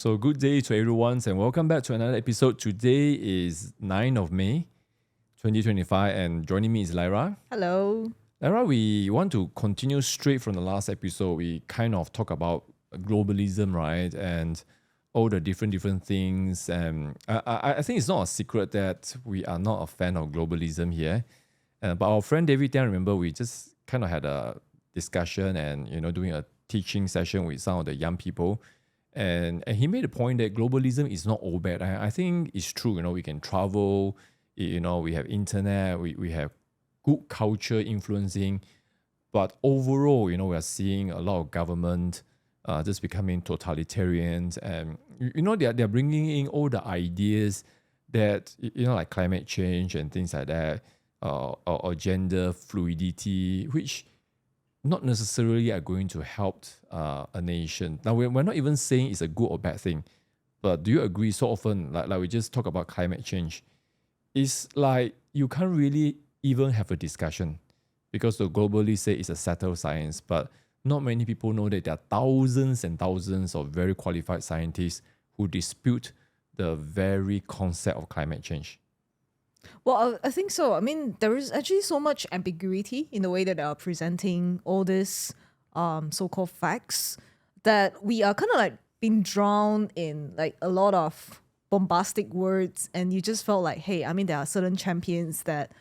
So good day to everyone and welcome back to another episode. Today is 9th of May, 2025 and joining me is Lyra. Hello. Lyra, we want to continue straight from the last episode. We kind of talk about globalism, right? And all the different things. And I think it's not a secret that we are not a fan of globalism here. But our friend David Tian, remember, we just kind of had a discussion and, doing a teaching session with some of the young people. And he made a point that globalism is not all bad. I think it's true. We can travel, we have internet, we have good culture influencing. But overall, we are seeing a lot of government just becoming totalitarians. And, they're bringing in all the ideas that, like climate change and things like that, or gender fluidity, which not necessarily are going to help a nation. Now, we're not even saying it's a good or bad thing, but do you agree so often, like we just talk about climate change, it's like you can't really even have a discussion because the globally say it's a settled science, but not many people know that there are thousands and thousands of very qualified scientists who dispute the very concept of climate change. Well, I think so. I mean, there is actually so much ambiguity in the way that they are presenting all these so-called facts that we are kind of like being drowned in like a lot of bombastic words, and you just felt like, hey, I mean, there are certain champions that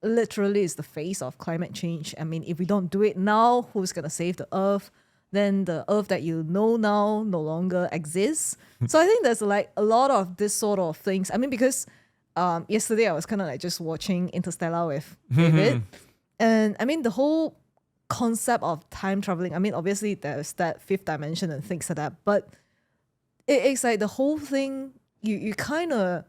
literally is the face of climate change. I mean, if we don't do it now, who's going to save the earth? Then the earth that you know now no longer exists. So I think there's like a lot of this sort of things. I mean, because yesterday I was kind of like just watching Interstellar with David. And I mean, the whole concept of time traveling, I mean, obviously there's that fifth dimension and things like that, but it's like the whole thing, you kind of,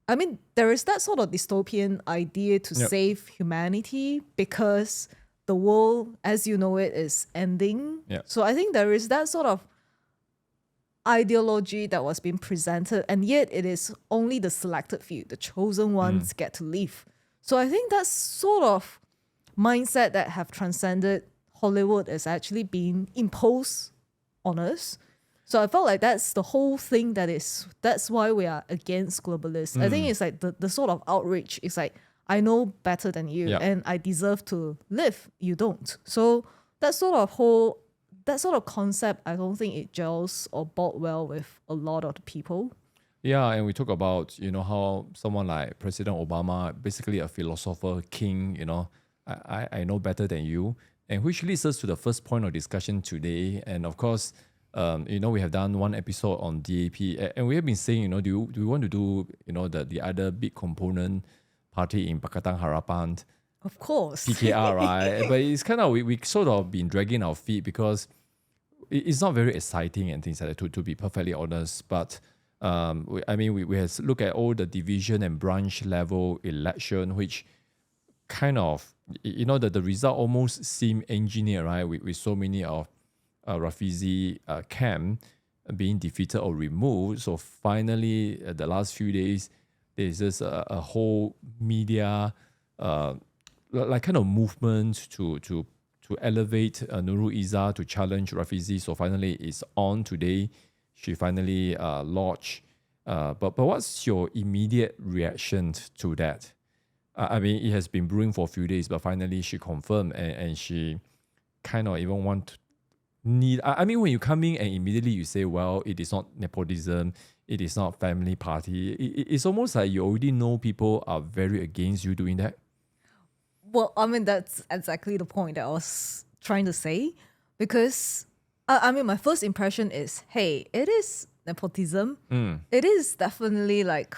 I mean, there is that sort of dystopian idea to save humanity because the world, as you know it, is ending. So I think there is that sort of ideology that was being presented, and yet it is only the selected few, the chosen ones, get to live. So I think that sort of mindset that have transcended Hollywood is actually being imposed on us. So I felt like that's the whole thing that's why we are against globalists. I think it's like the sort of outrage is like, I know better than you and I deserve to live, you don't. So that sort of concept, I don't think it gels or bought well with a lot of the people. Yeah, and we talk about, how someone like President Obama, basically a philosopher king, I know better than you. And which leads us to the first point of discussion today. And of course, we have done one episode on DAP. And we have been saying, do we want to do, the other big component party in Pakatan Harapan? Of course. PKR, right? But it's kind of, we sort of been dragging our feet because it's not very exciting and things like that, to be perfectly honest. But we have looked at all the division and branch level election, which kind of, the result almost seemed engineered, right? With so many of Rafizi camp being defeated or removed. So finally, the last few days, there's just a whole media like kind of movement to elevate Nurul Izzah to challenge Rafizi. So finally, it's on today. She finally lodged. But what's your immediate reaction to that? I mean, it has been brewing for a few days, but finally she confirmed, and she kind of even want to need. I mean, when you come in and immediately you say, well, it is not nepotism, it is not family party. It's almost like you already know people are very against you doing that. Well, I mean, that's exactly the point that I was trying to say, because I mean, my first impression is, hey, it is nepotism. It is definitely like,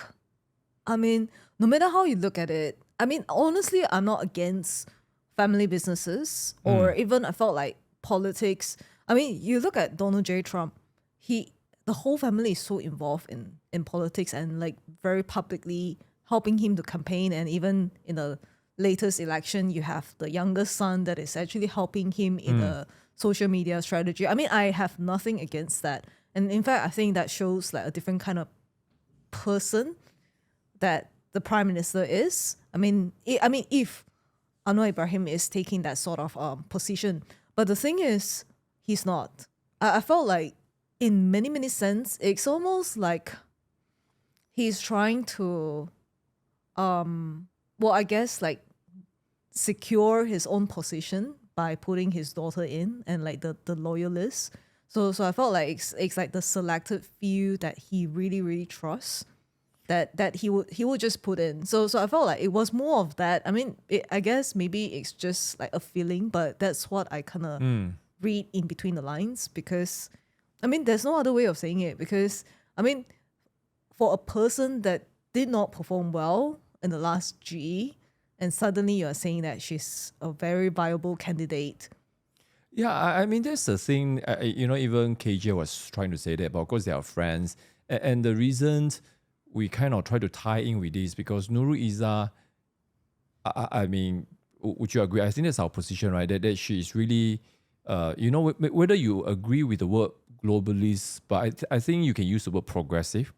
I mean, no matter how you look at it, I mean, honestly, I'm not against family businesses or even I felt like politics. I mean, you look at Donald J. Trump, the whole family is so involved in politics and like very publicly helping him to campaign, and even in the latest election, you have the youngest son that is actually helping him in a social media strategy. I mean, I have nothing against that. And in fact, I think that shows like a different kind of person that the prime minister is. I mean, if Anwar Ibrahim is taking that sort of position, but the thing is, he's not. I felt like in many sense, it's almost like he's trying to, well, I guess like secure his own position by putting his daughter in and like the loyalists. So I felt like it's like the selected few that he really trusts that he would just put in. So I felt like it was more of that. I mean, I guess maybe it's just like a feeling, but that's what I kind of read in between the lines, because I mean, there's no other way of saying it, because I mean, for a person that did not perform well in the last G, and suddenly you're saying that she's a very viable candidate. Yeah, I mean, that's the thing. Even KJ was trying to say that, but of course they are friends. And the reason we kind of try to tie in with this, because Nurul Izzah, I mean, would you agree? I think that's our position, right? That she is really, whether you agree with the word globalist, but I think you can use the word progressive.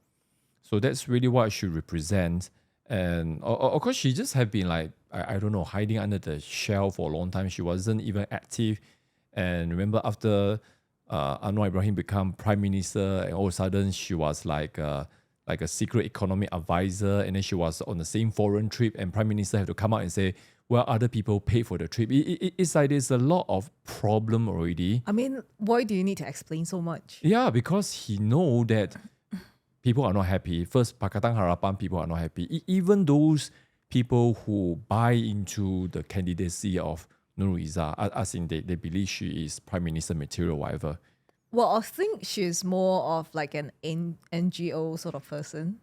So that's really what she represents. And of course, she just have been like, I don't know, hiding under the shell for a long time. She wasn't even active. And remember, after Anwar Ibrahim became prime minister, and all of a sudden she was like a secret economic advisor, and then she was on the same foreign trip, and prime minister had to come out and say, well, other people pay for the trip. It's like there's a lot of problem already. I mean, why do you need to explain so much? Yeah, because he know that people are not happy. First, Pakatan Harapan people are not happy. Even those people who buy into the candidacy of Nurul Izzah, as in they believe she is prime minister material, whatever. Well, I think she's more of like an NGO sort of person.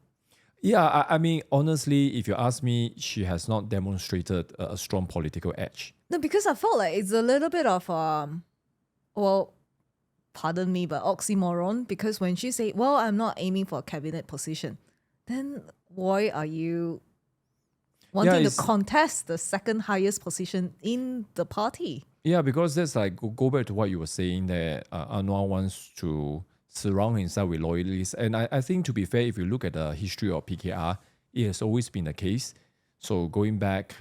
Yeah, I mean, honestly, if you ask me, she has not demonstrated a strong political edge. No, because I felt like it's a little bit of well, pardon me, but oxymoron. Because when she say, "Well, I'm not aiming for a cabinet position," then why are you wanting to contest the second highest position in the party? Yeah, because that's like go back to what you were saying, that Anwar wants to surround himself with loyalists. And I think, to be fair, if you look at the history of PKR, it has always been the case. So going back,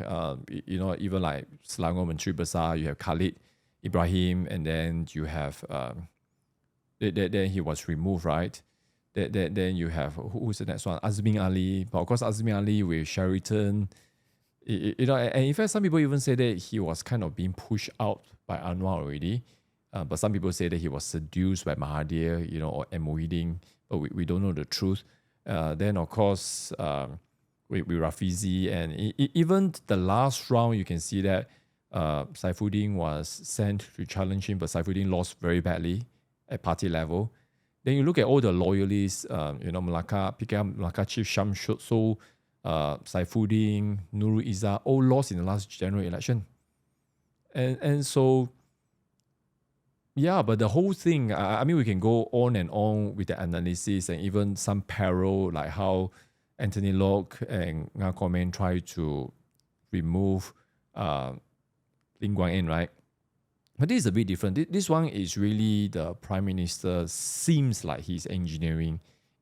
even like Selangor Menteri Besar, you have Khalid Ibrahim, and then you have, then he was removed, right? Then you have, who's the next one? Azmin Ali. But of course, Azmin Ali with Sheraton. And in fact, some people even say that he was kind of being pushed out by Anwar already. But some people say that he was seduced by Mahathir, or Muhyiddin. But we don't know the truth. Then, of course, with Rafizi, and even the last round, you can see that Saifuddin was sent to challenge him, but Saifuddin lost very badly at party level. Then you look at all the loyalists, Melaka, PKR Melaka Chief Shamsul, Saifuddin, Nurul Izzah, all lost in the last general election. And so, yeah, but the whole thing, I mean, we can go on and on with the analysis, and even some parallel, like how Anthony Locke and Nga Komen try to remove Lim Guan Eng, right? But this is a bit different. This one is really the Prime Minister seems like he's engineering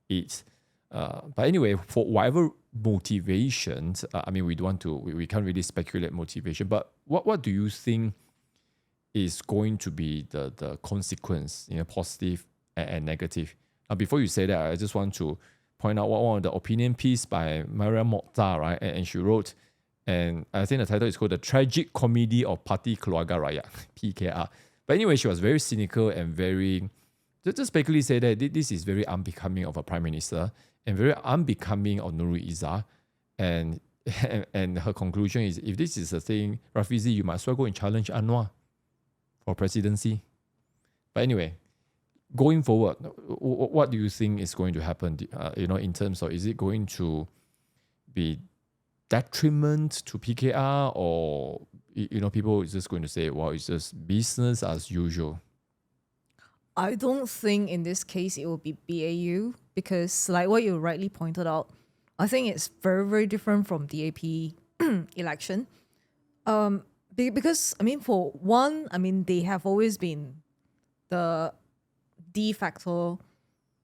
it. But anyway, for whatever motivations, I mean, we can't really speculate motivation. But what do you think is going to be the consequence, positive and negative? Now, before you say that, I just want to point out one of the opinion piece by Maria Mokhtar, right? And she wrote, and I think the title is called "The Tragic Comedy of Parti Keluarga Rakyat" (PKR). But anyway, she was very cynical and very just basically say that this is very unbecoming of a prime minister and very unbecoming of Nurul Izzah. And her conclusion is, if this is a thing, Rafizi, you might as well go and challenge Anwar for presidency. But anyway, going forward, what do you think is going to happen? In terms of, is it going to be detriment to PKR, or people is just going to say, well, it's just business as usual? I don't think in this case it will be BAU, because like what you rightly pointed out, I think it's very, very different from DAP election. Because I mean, for one, I mean, they have always been the de facto.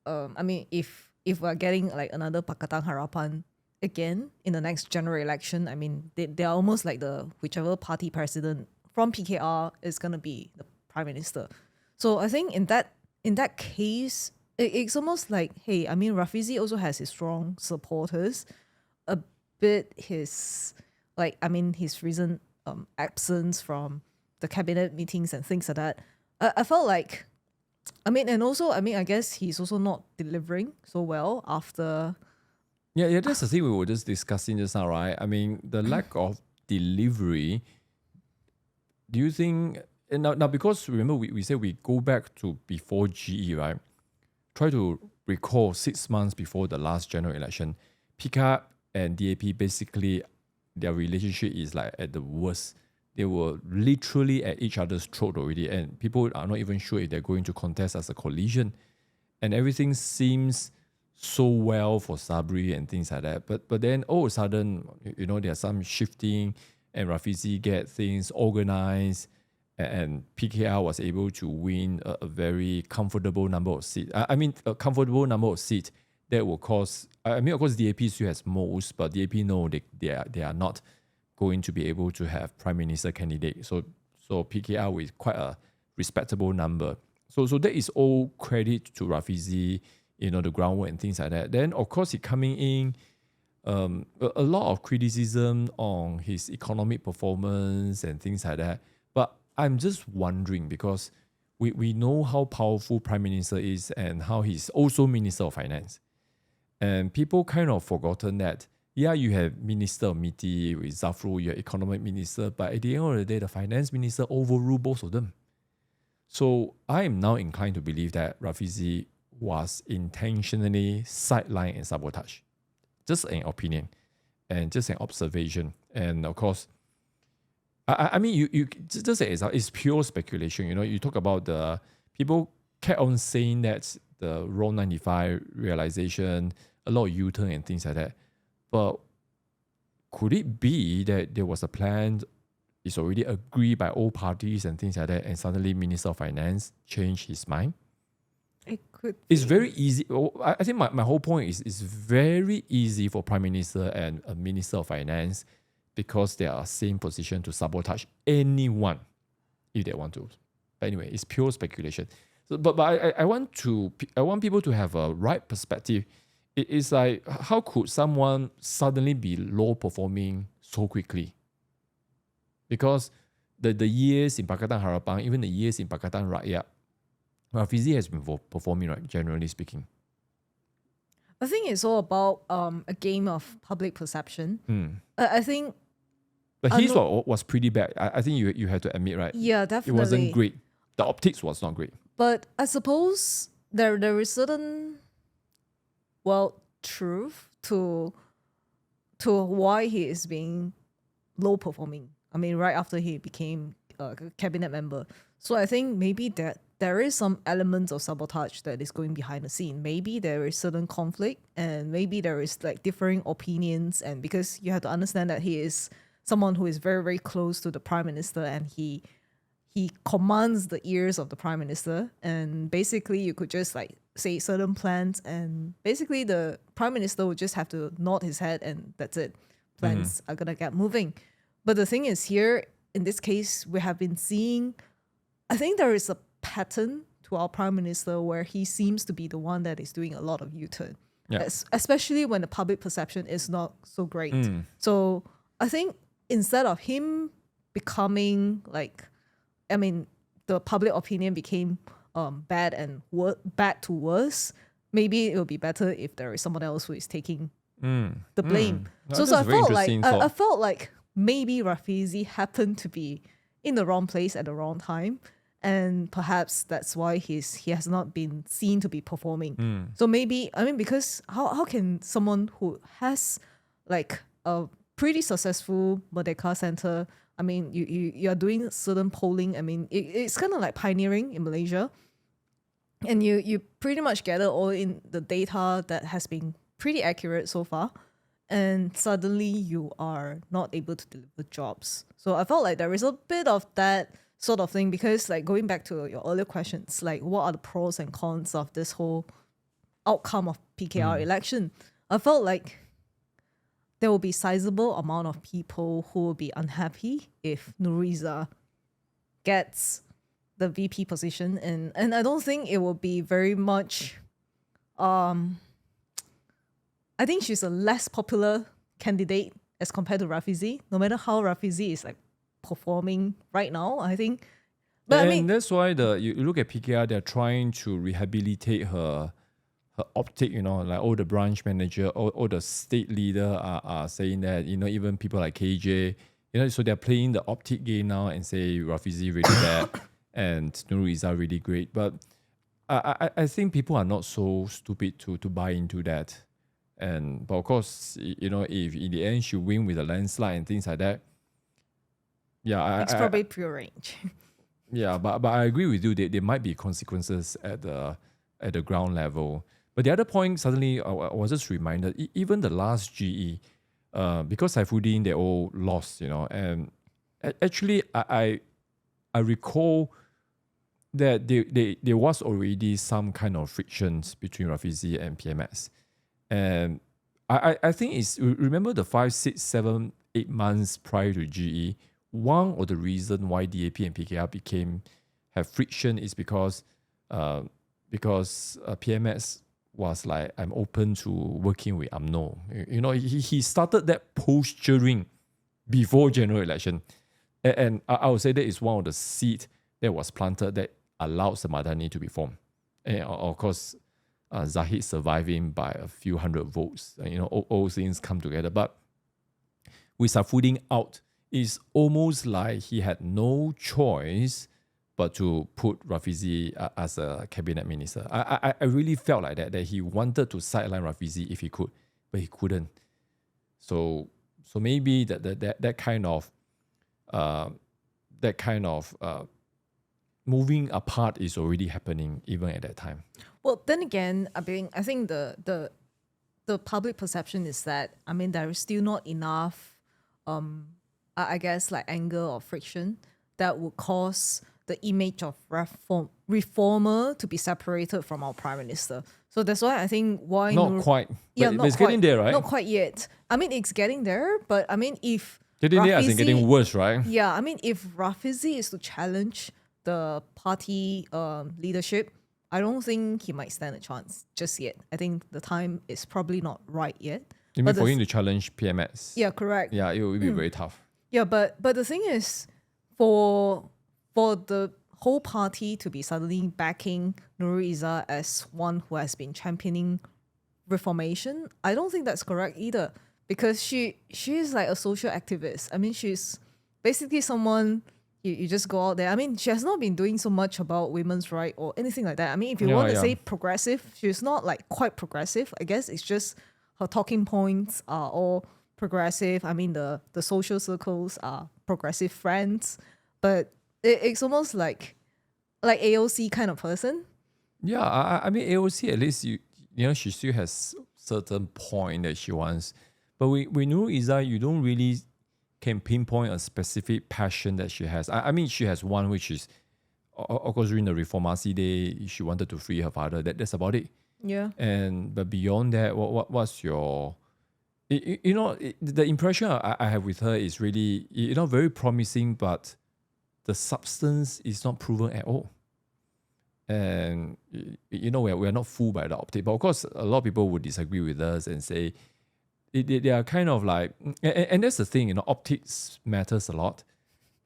I mean, if we're getting like another Pakatan Harapan again in the next general election, I mean, they are almost like the whichever party president from PKR is gonna be the prime minister. So I think in that case, it's almost like, hey, I mean, Rafizi also has his strong supporters. A bit his, like, I mean, his recent absence from the cabinet meetings and things like that. I felt like, I mean, and also, I mean, I guess he's also not delivering so well after. Yeah, that's the thing we were just discussing just now, right? I mean, the lack of delivery. Do you think and now because remember we said we go back to before GE, right? Try to recall 6 months before the last general election, PKR and DAP basically their relationship is like at the worst. They were literally at each other's throat already, and people are not even sure if they're going to contest as a coalition. And everything seems so well for Sabri and things like that. But then all of a sudden, there's some shifting, and Rafizi get things organized, and PKR was able to win a very comfortable number of seats. I mean, a comfortable number of seats that will cause. I mean, of course, DAP still has most, but DAP know they are not going to be able to have prime minister candidate. So PKR with quite a respectable number. So that is all credit to Rafizi, the groundwork and things like that. Then of course he coming in, a lot of criticism on his economic performance and things like that. But I'm just wondering because we know how powerful Prime Minister is and how he's also Minister of Finance. And people kind of forgotten that, yeah, you have Minister of MITI with Zafrul, your economic minister, but at the end of the day, the finance minister overruled both of them. So I am now inclined to believe that Rafizi was intentionally sidelined and sabotaged. Just an opinion and just an observation. And of course, I mean, you just say it's pure speculation. You talk about the people kept on saying that the Roll 95 realization, a lot of U-turn and things like that. But could it be that there was a plan, it's already agreed by all parties and things like that, and suddenly Minister of Finance changed his mind? It could. It's very easy. I think my whole point is it's very easy for Prime Minister and a Minister of Finance because they are same position to sabotage anyone if they want to. But anyway, it's pure speculation. So, but I want people to have a right perspective. It's like, how could someone suddenly be low performing so quickly? Because the years in Pakatan Harapan, even the years in Pakatan Rakyat, Rafizi has been performing, right, generally speaking. I think it's all about a game of public perception. I think. But his was pretty bad. I think you had to admit, right? Yeah, definitely. It wasn't great. The optics was not great. But I suppose there is certain, truth to why he is being low performing. I mean, right after he became a cabinet member. So I think maybe that there is some elements of sabotage that is going behind the scene. Maybe there is certain conflict, and maybe there is like differing opinions. And because you have to understand that he is someone who is very, very close to the prime minister, and he commands the ears of the prime minister. And basically you could just like say certain plans, and basically the prime minister would just have to nod his head, and that's it. Plans are gonna get moving. But the thing is, here in this case, we have been seeing, I think there is a pattern to our prime minister where he seems to be the one that is doing a lot of U-turn, especially when the public perception is not so great. So I think instead of him becoming like, I mean, the public opinion became bad and bad to worse, maybe it would be better if there is someone else who is taking the blame. No, So I I felt like maybe Rafizi happened to be in the wrong place at the wrong time, and perhaps that's why he has not been seen to be performing. So maybe, I mean, because how can someone who has like a pretty successful Merdeka Center, I mean, you are doing certain polling, I mean, it's kind of like pioneering in Malaysia, and you pretty much gather all in the data that has been pretty accurate so far, and suddenly you are not able to deliver jobs. So I felt like there is a bit of that sort of thing, because like going back to your earlier questions, like what are the pros and cons of this whole outcome of PKR election? I felt like there will be sizable amount of people who will be unhappy if Nurul Izzah gets the VP position, and I don't think it will be very much I think she's a less popular candidate as compared to Rafizi. No matter how Rafizi is like performing right now, I think. But and I mean, that's why you look at PKR, they're trying to rehabilitate her optic, like all the branch manager, all the state leader are saying that, even people like KJ, so they're playing the optic game now and say Rafizi really bad and Nurul Izzah really great. But I think people are not so stupid to buy into that. But of course, if in the end she win with a landslide and things like that, yeah, it's probably pure range. yeah, but I agree with you. There might be consequences at the ground level. But the other point, suddenly I was just reminded, even the last GE, because Saifuddin, they all lost, and actually I recall that there was already some kind of frictions between Rafizi and PMS. And I think remember the 5, 6, 7, 8 months prior to GE, one of the reasons why DAP and PKR have friction is because PMS was like, I'm open to working with UMNO. He started that posturing before general election. And I would say that is one of the seeds that was planted that allows the Madani to be formed. And of course, Zahid surviving by a few hundred votes. All things come together. But with Saifuddin out, it's almost like he had no choice but to put Rafizi as a cabinet minister. I really felt like that he wanted to sideline Rafizi if he could, but he couldn't. So maybe that kind of moving apart is already happening even at that time. Well, then again, I think the public perception is that, there is still not enough, I guess, like anger or friction that would cause the image of reformer to be separated from our prime minister. So that's why I think why not quite. Yeah, but it's getting there, right? Not quite yet. It's getting there, but if getting there, I think getting worse, right? Yeah, if Rafizi is to challenge the party leadership, I don't think he might stand a chance just yet. I think the time is probably not right yet. You mean for him to challenge PMS? Yeah, correct. Yeah, it will be very tough. Yeah, but the thing is, for the whole party to be suddenly backing Nurul Izzah as one who has been championing reformation, I don't think that's correct either. Because she is like a social activist. She's basically someone you just go out there. She has not been doing so much about women's rights or anything like that. If you want to say progressive, she's not like quite progressive. I guess it's just her talking points are all progressive. The social circles are progressive friends. But it's almost like AOC kind of person. Yeah, AOC, at least she still has certain point that she wants. But with Nurul Izzah, you don't really can pinpoint a specific passion that she has. She has one, which is, of course, during the Reformasi Day, she wanted to free her father. That's about it. Yeah. But beyond that, what's your... the impression I have with her is really, very promising, but the substance is not proven at all. And, we're not fooled by the optic. But of course, a lot of people would disagree with us and say, they are kind of like... And that's the thing, optics matters a lot.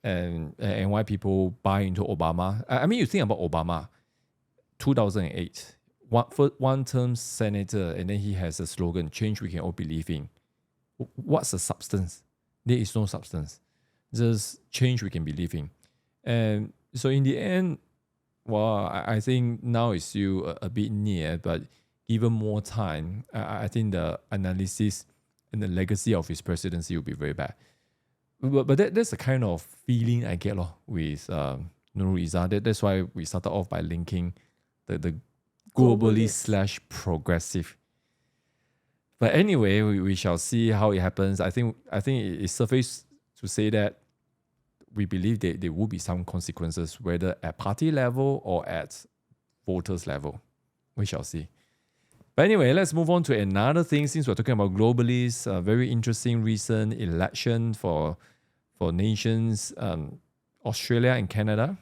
And why people buy into Obama. You think about Obama, 2008, one-term senator, and then he has a slogan, change we can all believe in. What's the substance? There is no substance. Just change we can believe in. And so in the end, I think now it's still a bit near, but given more time, I think the analysis and the legacy of his presidency will be very bad. But that's the kind of feeling I get with Nurul Izzah. That's why we started off by linking the globalist/progressive. But anyway, we shall see how it happens. I think it's suffice to say that we believe that there will be some consequences, whether at party level or at voters level. We shall see. But anyway, let's move on to another thing. Since we're talking about globalists, a very interesting recent election for nations, Australia and Canada.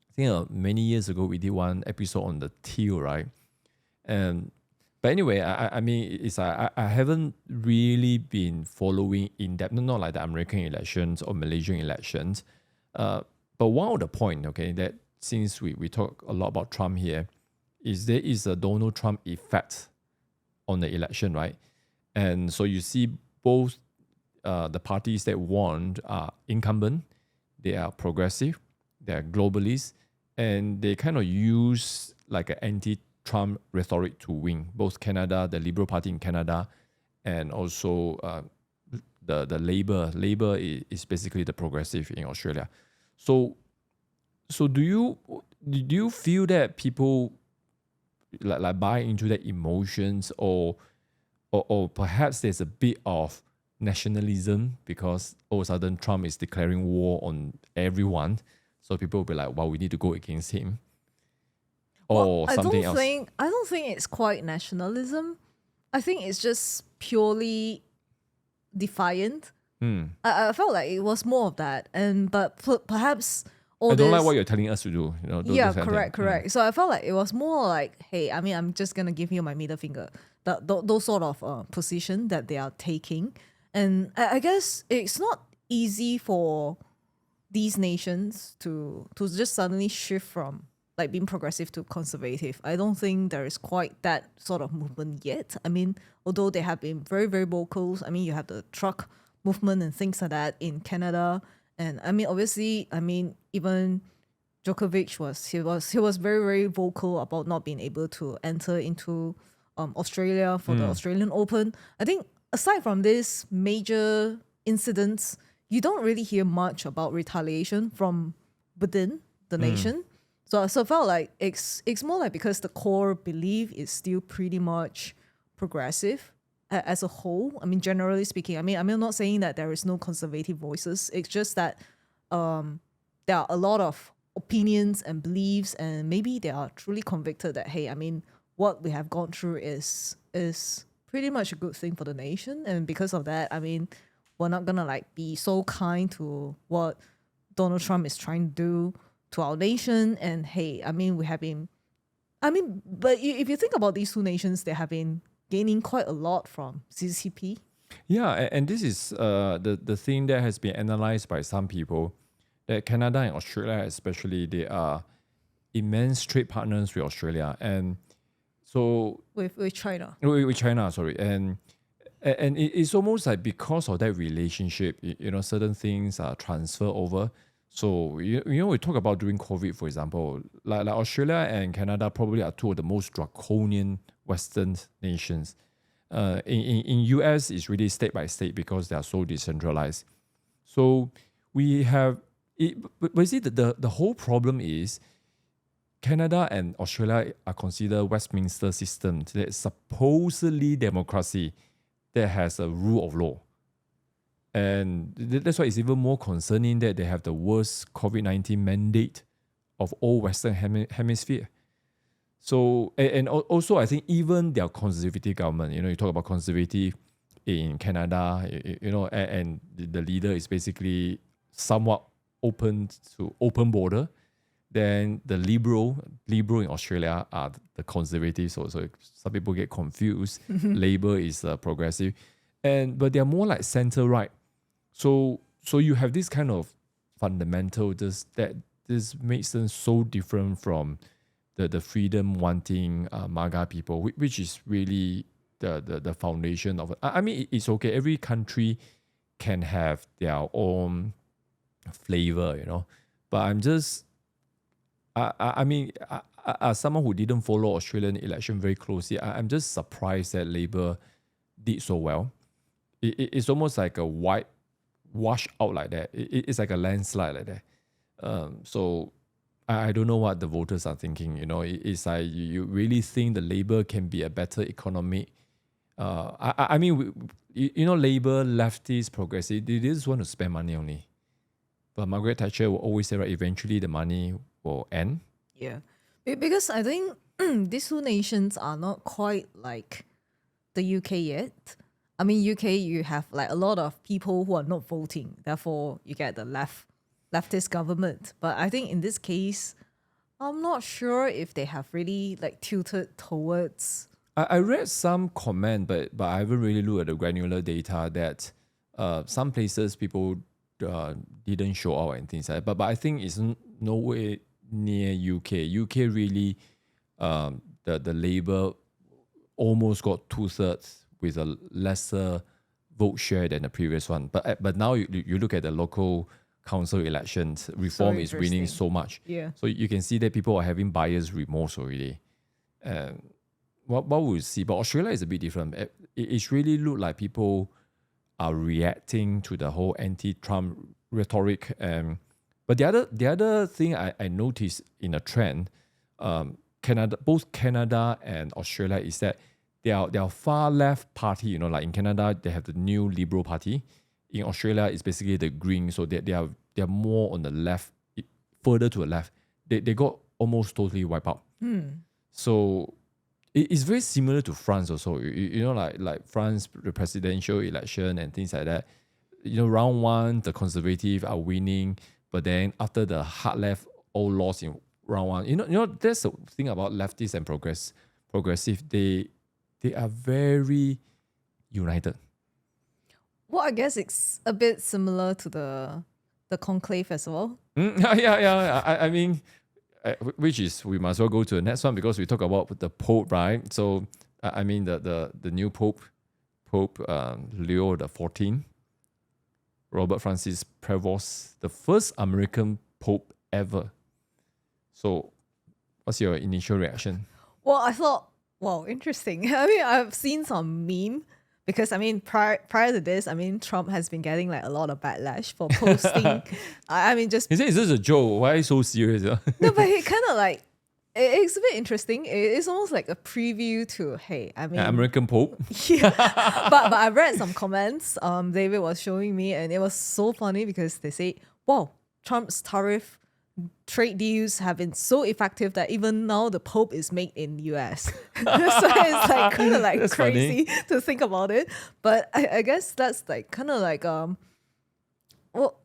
I think many years ago we did one episode on the teal, right? And but anyway, I mean, I haven't really been following in depth, not like the American elections or Malaysian elections. But one of the point, okay, that since we talk a lot about Trump here, is there is a Donald Trump effect on the election, right? And so you see both the parties that won are incumbent, they are progressive, they are globalists, and they kind of use like an anti-Trump rhetoric to win. Both Canada, the Liberal Party in Canada, and also the Labour. Labour is basically the progressive in Australia. So do you feel that people like buy into the emotions, or perhaps there's a bit of nationalism because all of a sudden Trump is declaring war on everyone, so people will be like, "Wow, we need to go against him," or something else. I don't think it's quite nationalism. I think it's just purely defiant. I felt like it was more of that, but perhaps all I don't like this. what you're telling us to do. You know, Yeah, those kind of thing. correct. So I felt like it was more like, hey, I mean, I'm just gonna give you my middle finger. Those sort of position that they are taking, and I guess it's not easy for these nations to just suddenly shift from like being progressive to conservative. I don't think there is quite that sort of movement yet. I mean, although they have been very, very vocal. I mean, you have the truck movement and things like that in Canada. And I mean, obviously, I mean, even Djokovic was very, very vocal about not being able to enter into Australia for the Australian Open. I think aside from this major incidents, you don't really hear much about retaliation from within the nation. So I felt like it's more like because the core belief is still pretty much progressive as a whole. I mean, generally speaking, I mean, I'm not saying that there is no conservative voices. It's just that there are a lot of opinions and beliefs, and maybe they are truly convicted that, hey, I mean, what we have gone through is pretty much a good thing for the nation. And because of that, I mean, we're not gonna like be so kind to what Donald Trump is trying to do to our nation. And hey, I mean, but if you think about these two nations, they have been gaining quite a lot from CCP. Yeah, and this is the thing that has been analyzed by some people, that Canada and Australia especially, they are immense trade partners with Australia, and so With China. with China, sorry, and it's almost like because of that relationship, you know, certain things are transferred over. So you know, we talk about during COVID, for example, like Australia and Canada probably are two of the most draconian Western nations. In US, it's really state by state because they are so decentralized. So we have it, but you see, the whole problem is Canada and Australia are considered Westminster systems that supposedly democracy that has a rule of law. And that's why it's even more concerning that they have the worst COVID-19 mandate of all Western hemisphere. So, and also I think even their conservative government, you know, you talk about conservative in Canada, you know, and the leader is basically somewhat open to open border. Then the liberal in Australia are the conservatives. So some people get confused. Labour is progressive, but they're more like centre right. So you have this kind of fundamental this makes them so different from the freedom wanting MAGA people, which is really the foundation of it. I mean, it's okay. Every country can have their own flavor, you know. But I'm just, I mean, as someone who didn't follow Australian election very closely, I'm just surprised that Labour did so well. It's almost like a white wash out like that. It's like a landslide like that. So I don't know what the voters are thinking. You know, it's like you really think the Labour can be a better economic. I mean, you know, Labour, leftists, progressive, they just want to spend money only. But Margaret Thatcher will always say, right, eventually the money will end. Yeah. Because I think these two nations are not quite like the UK yet. I mean, UK, you have like a lot of people who are not voting. Therefore, you get the leftist government. But I think in this case, I'm not sure if they have really like tilted towards. I read some comment, but I haven't really looked at the granular data that some places people didn't show out and things like that. But I think it's no way near UK. UK really, the Labour almost got 2/3 with a lesser vote share than the previous one. But now you look at the local council elections, Reform is winning interesting. so much. Yeah. So you can see that people are having buyer's remorse already. What we'll see, but Australia is a bit different. It's really look like people are reacting to the whole anti-Trump rhetoric. But the other thing I noticed in a trend, both Canada and Australia, is that they are far left party. You know, like in Canada they have the New Liberal Party. In Australia, it's basically the Green. So they are more on the left, further to the left. They got almost totally wiped out. So it's very similar to France also. You know, like France, the presidential election and things like that. You know, round one, the conservative are winning, but then after the hard left all lost in round one. You know, that's the thing about leftists and progressive. They are very united. Well, I guess it's a bit similar to the conclave as well. Yeah. I mean, which is we might as well go to the next one because we talk about the Pope, right? So I mean the new Pope Leo the 14th, Robert Francis Prevost, the first American Pope ever. So, what's your initial reaction? Well, I thought, wow, interesting. I mean, I've seen some meme because I mean, prior to this, I mean, Trump has been getting like a lot of backlash for posting. I mean, just Is this a joke? Why so serious? no, but it kind of like it's a bit interesting. It's almost like a preview to hey, I mean, American Pope. yeah. but I read some comments. David was showing me, and it was so funny because they say, "Wow, Trump's tariff trade deals have been so effective that even now the Pope is made in US." So it's like kind of like That's crazy to think about it. But I guess that's like kind of like well.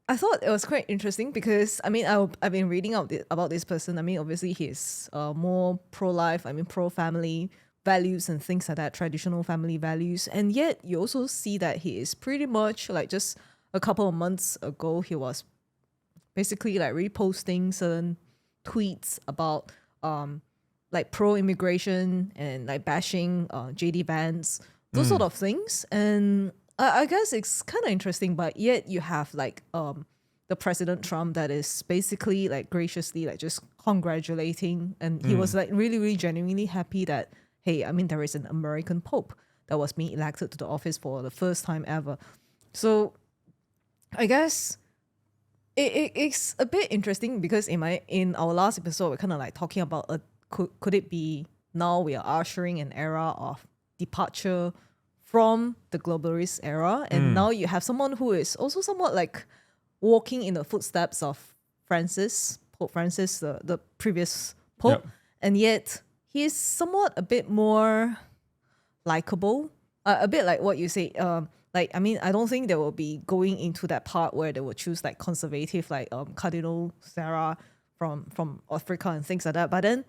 I thought it was quite interesting because I mean I've been reading about this person. I mean obviously he's more pro-life. I mean pro-family values and things like that, traditional family values. And yet you also see that he is pretty much like just a couple of months ago he was basically like reposting certain tweets about like pro-immigration and like bashing JD Vance, those sort of things. And I guess it's kind of interesting, but yet you have like the President Trump that is basically like graciously like just congratulating, and he was like really, really genuinely happy that hey, I mean there is an American Pope that was being elected to the office for the first time ever. So I guess it's a bit interesting because in our last episode we're kind of like talking about could it be now we are ushering an era of departure from the globalist era, and now you have someone who is also somewhat like walking in the footsteps of Pope Francis, the previous Pope, and yet he is somewhat a bit more likable, a bit like what you say. Like I mean, I don't think they will be going into that part where they will choose like conservative, like Cardinal Sarah from Africa and things like that. But then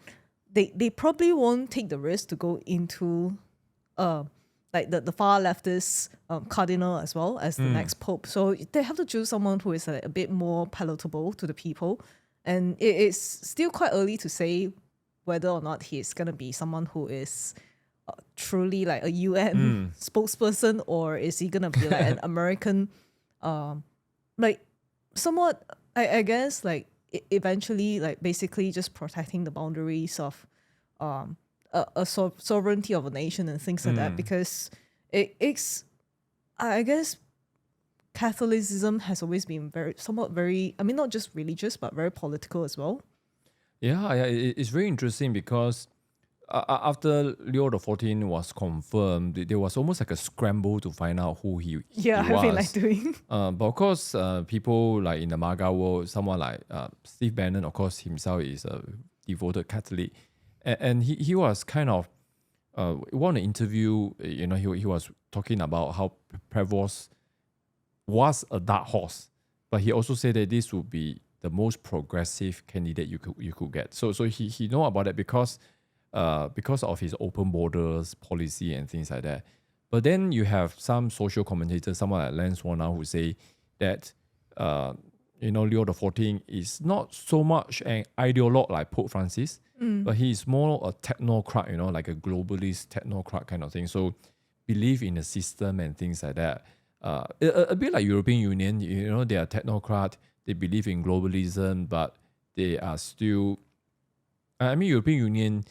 they probably won't take the risk to go into like the far leftist cardinal as well as the next pope. So they have to choose someone who is a bit more palatable to the people. And it is still quite early to say whether or not he's going to be someone who is truly like a UN spokesperson, or is he going to be like an American, like somewhat, I guess, like eventually like basically just protecting the boundaries of sovereignty of a nation and things like that, because it's I guess Catholicism has always been somewhat very, I mean not just religious but very political as well. Yeah, it's very interesting because after Leo the 14th was confirmed, there was almost like a scramble to find out who he was. I feel like doing. But of course, people like in the MAGA world, someone like Steve Bannon, of course, himself is a devoted Catholic. And he was kind of, one interview, you know, he was talking about how Prevost was a dark horse. But he also said that this would be the most progressive candidate you could get. So he know about it because of his open borders policy and things like that. But then you have some social commentators, someone like Lance Warner, who say that Leo XIV is not so much an ideologue like Pope Francis, but he's more a technocrat, like a globalist technocrat kind of thing. So believe in the system and things like that. A bit like European Union, they are technocrat, they believe in globalism, but they are still, European Union,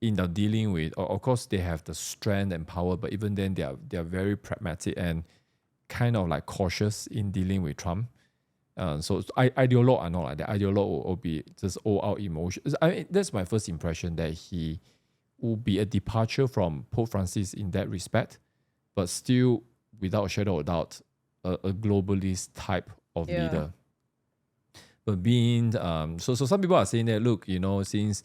in the dealing with, of course, they have the strength and power, but even then, they are very pragmatic and kind of like cautious in dealing with Trump. So ideologue are not like that. Ideologue will be just all out emotions. That's my first impression, that he will be a departure from Pope Francis in that respect, but still, without a shadow of doubt, a globalist type of leader. But being so some people are saying that, look, since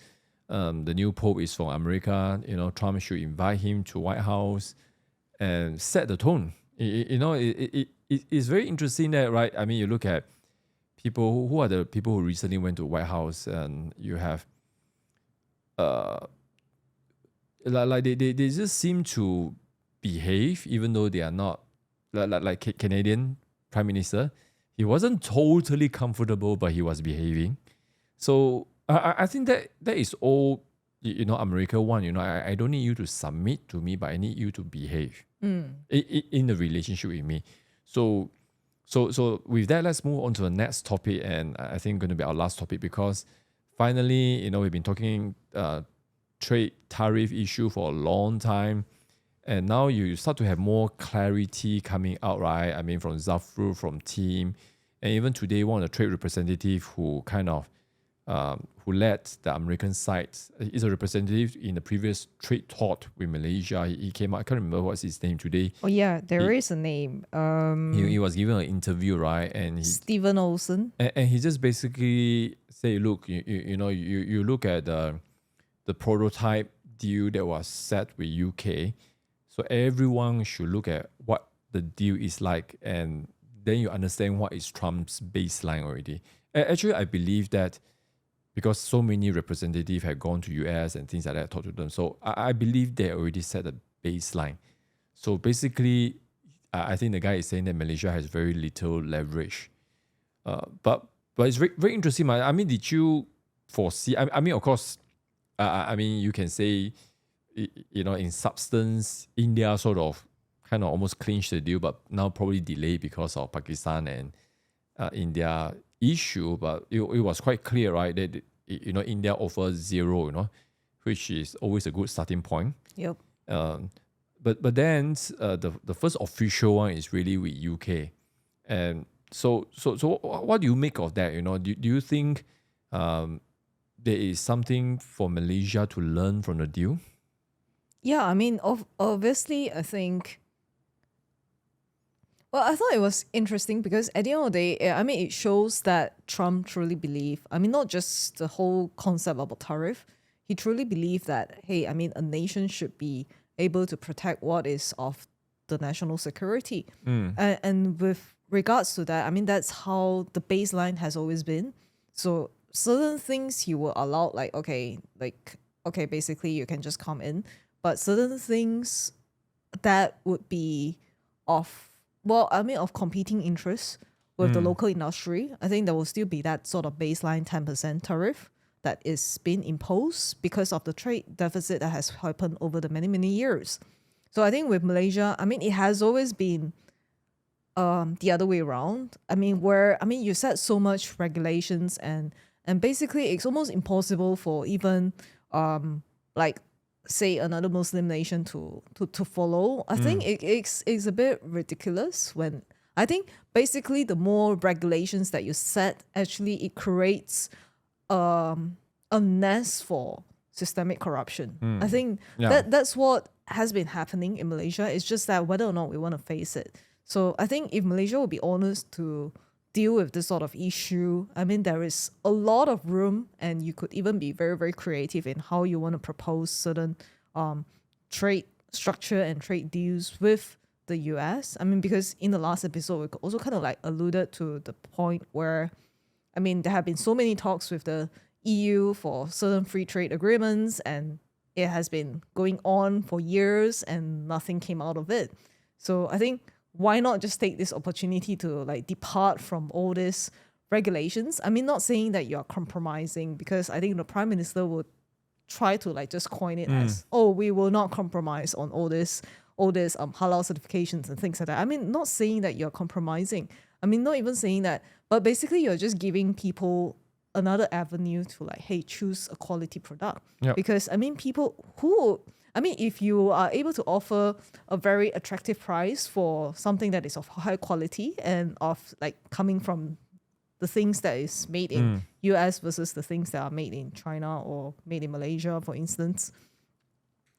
the new Pope is from America, Trump should invite him to White House and set the tone. It's very interesting that, right? You look at people, who are the people who recently went to White House, and you have they just seem to behave, even though they are not like Canadian Prime Minister. He wasn't totally comfortable, but he was behaving. So I think that is all America want. I don't need you to submit to me, but I need you to behave in the relationship with me. So with that, let's move on to the next topic, and I think going to be our last topic, because finally, we've been talking trade tariff issue for a long time, and now you start to have more clarity coming out, right? From Zafru, from Team, and even today, one of the trade representatives who kind of who led the American side is a representative in the previous trade talk with Malaysia. He came out, I can't remember what's his name today. Oh yeah, there is a name. He was given an interview, right? And Stephen Olsen. And he just basically say, look, you look at the prototype deal that was set with UK. So everyone should look at what the deal is like, and then you understand what is Trump's baseline already. Actually, I believe that because so many representatives have gone to US and things like that, talked to them. So I believe they already set a baseline. So basically, I think the guy is saying that Malaysia has very little leverage. But it's very, very interesting. Did you foresee? Of course, you can say, in substance, India sort of kind of almost clinched the deal, but now probably delayed because of Pakistan and India issue. But it was quite clear, right, that India offers zero, which is always a good starting point. Yep. But then the first official one is really with UK, and so what do you make of that? Do you think there is something for Malaysia to learn from the deal? Yeah, obviously, I think. Well, I thought it was interesting because at the end of the day, it shows that Trump truly believed, not just the whole concept about tariff, he truly believed that, hey, a nation should be able to protect what is of the national security. And with regards to that, that's how the baseline has always been. So certain things he will allow, okay, basically you can just come in. But certain things that would be of competing interests with the local industry, I think there will still be that sort of baseline 10% tariff that is being imposed because of the trade deficit that has happened over the many, many years. So I think with Malaysia, it has always been the other way around. Where you set so much regulations and basically it's almost impossible for even say another Muslim nation to follow. I think it's a bit ridiculous when I think basically the more regulations that you set, actually it creates a nest for systemic corruption. I think that's what has been happening in Malaysia. It's just that whether or not we want to face it. So I think if Malaysia will be honest to deal with this sort of issue, there is a lot of room, and you could even be very, very creative in how you want to propose certain trade structure and trade deals with the US. Because in the last episode, we also kind of alluded to the point where, I mean, there have been so many talks with the EU for certain free trade agreements, and it has been going on for years and nothing came out of it. So I think why not just take this opportunity to like depart from all these regulations? I mean, not saying that you're compromising, because I think the Prime Minister would try to like just coin it as, oh, we will not compromise on all this halal certifications and things like that. I mean, not saying that you're compromising. I mean, not even saying that, but basically you're just giving people another avenue to like, hey, choose a quality product. Yep. Because I mean, if you are able to offer a very attractive price for something that is of high quality and of like coming from the things that is made in US versus the things that are made in China or made in Malaysia, for instance,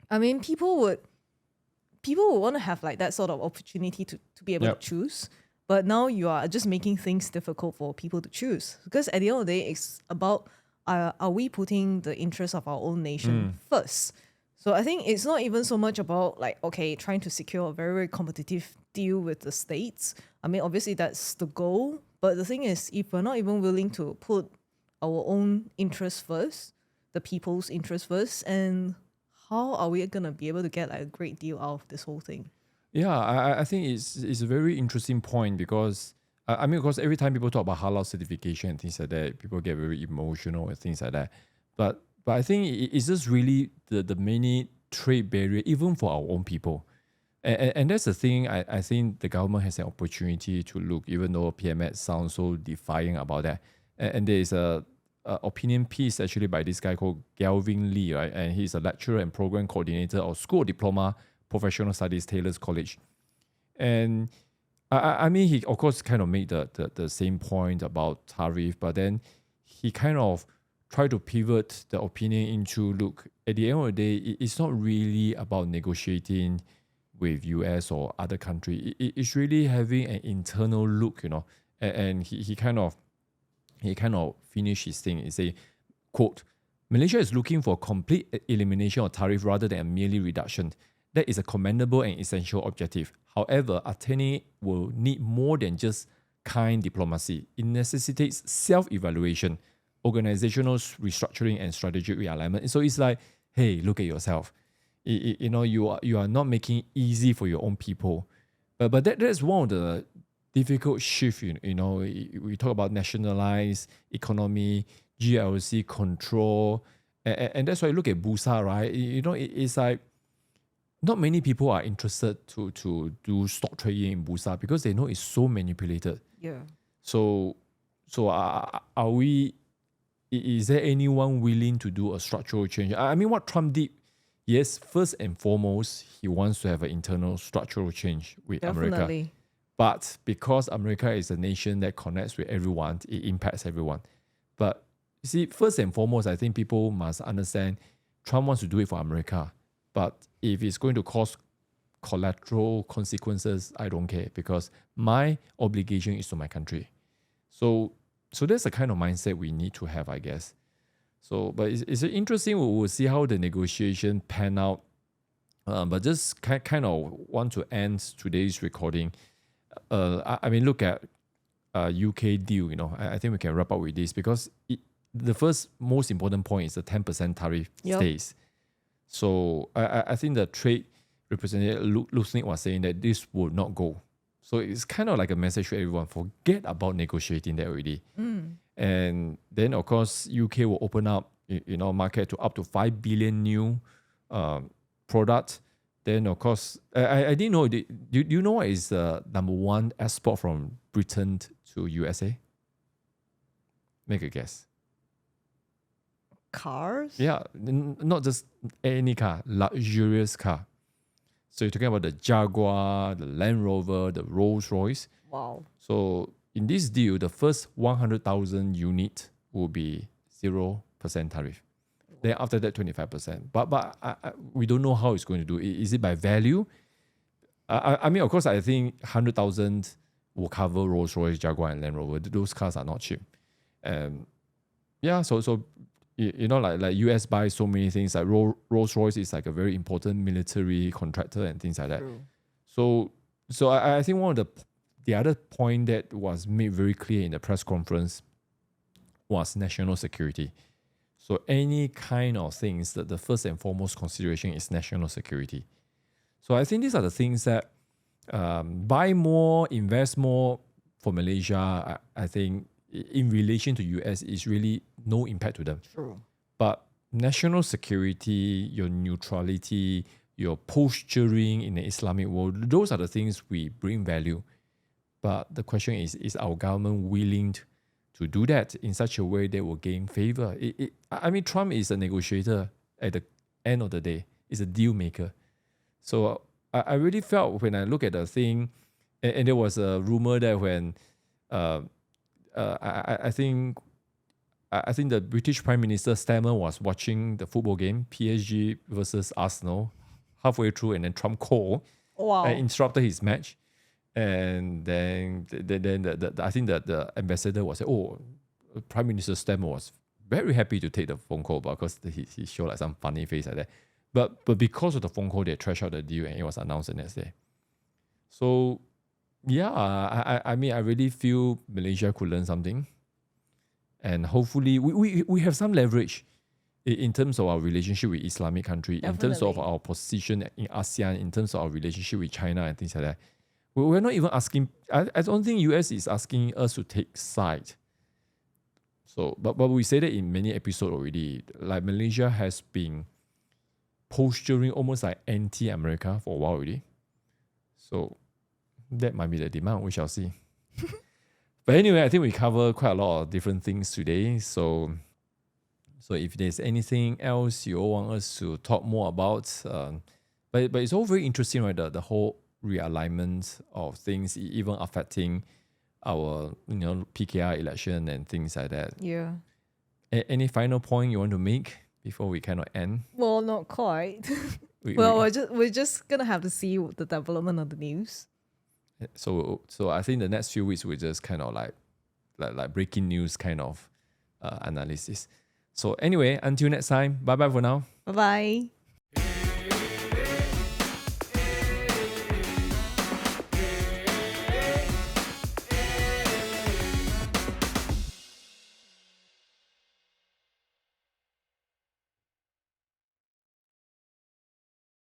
I mean, people would want to have like that sort of opportunity to be able to choose. But now you are just making things difficult for people to choose. Because at the end of the day, it's about, are we putting the interests of our own nation first? So I think it's not even so much about like, okay, trying to secure a very, very competitive deal with the states. I mean, obviously that's the goal. But the thing is, if we're not even willing to put our own interests first, the people's interests first, and how are we going to be able to get like a great deal out of this whole thing? Yeah, I think it's a very interesting point because I mean, because every time people talk about halal certification and things like that, people get very emotional and things like that. But I think it's just really the many trade barrier, even for our own people. And that's the thing. I think the government has an opportunity to look, even though PMS sounds so defiant about that. And there is a opinion piece actually by this guy called Galvin Lee, right? And he's a lecturer and program coordinator of School of Diploma Professional Studies, Taylor's College. And I mean, he of course kind of made the same point about tariff, but then he kind of tried to pivot the opinion into, look, at the end of the day, it's not really about negotiating with US or other country. It's really having an internal look, and he kind of finished his thing. He say, quote, Malaysia is looking for complete elimination of tariff rather than a merely reduction. That is a commendable and essential objective. However, attaining it will need more than just kind diplomacy. It necessitates self-evaluation, organizational restructuring, and strategic realignment. So it's like, hey, look at yourself. You are not making it easy for your own people. But that's one of the difficult shift. We talk about nationalized economy, GLC control, and that's why you look at Bursa, right? It's like not many people are interested to do stock trading in Bursa because they know it's so manipulated. Yeah. So are we? Is there anyone willing to do a structural change? I mean, what Trump did, yes, first and foremost, he wants to have an internal structural change with Definitely. America. But because America is a nation that connects with everyone, it impacts everyone. But you see, first and foremost, I think people must understand Trump wants to do it for America. But if it's going to cause collateral consequences, I don't care, because my obligation is to my country. So that's the kind of mindset we need to have, I guess. So, but it's interesting. We'll see how the negotiation pan out. But just kind of want to end today's recording. I mean, look at UK deal. I think we can wrap up with this because the first most important point is the 10% tariff stays. So I think the trade representative Luke Snick was saying that this would not go. So it's kind of like a message to everyone: forget about negotiating that already. And then of course UK will open up market to up to 5 billion new product. Then of course I didn't know. Do you know what is the number one export from Britain to USA? Make a guess. Cars? Yeah, not just any car, luxurious car. So you're talking about the Jaguar, the Land Rover, the Rolls Royce. Wow. So in this deal, the first 100,000 unit will be 0% tariff. Then after that, 25%. But we don't know how it's going to do. Is it by value? I mean, of course, I think 100,000 will cover Rolls Royce, Jaguar, and Land Rover. Those cars are not cheap. Yeah, so like US buys so many things. Like Rolls Royce is like a very important military contractor and things like that. True. So I think one of the other point that was made very clear in the press conference was national security. So any kind of things that the first and foremost consideration is national security. So I think these are the things that buy more, invest more for Malaysia. I think in relation to US is really no impact to them. True. But national security, your neutrality, your posturing in the Islamic world, those are the things we bring value. But the question is our government willing to do that in such a way that will gain favor? I mean, Trump is a negotiator at the end of the day. He's a deal maker. So I really felt when I look at the thing, and there was a rumor that when I think the British Prime Minister Stammer was watching the football game, PSG versus Arsenal, halfway through, and then Trump called and interrupted his match. And then I think that the ambassador was Prime Minister Stammer was very happy to take the phone call because he showed like some funny face like that. But because of the phone call, they trashed out the deal and it was announced the next day. So yeah, I mean, I really feel Malaysia could learn something. And hopefully we have some leverage in terms of our relationship with Islamic country, in terms of our position in ASEAN, in terms of our relationship with China and things like that. We're not even asking, I don't think US is asking us to take side. So, but we said it in many episodes already, like Malaysia has been posturing almost like anti-America for a while already. So that might be the demand, we shall see. But anyway, I think we cover quite a lot of different things today. So if there's anything else you all want us to talk more about, but it's all very interesting, right? The whole realignment of things, even affecting our PKR election and things like that. Yeah. Any final point you want to make before we kind of end? Well, not quite. We're just gonna have to see the development of the news. So I think the next few weeks we just kind of like breaking news kind of analysis. So anyway, until next time, bye bye for now. Bye bye.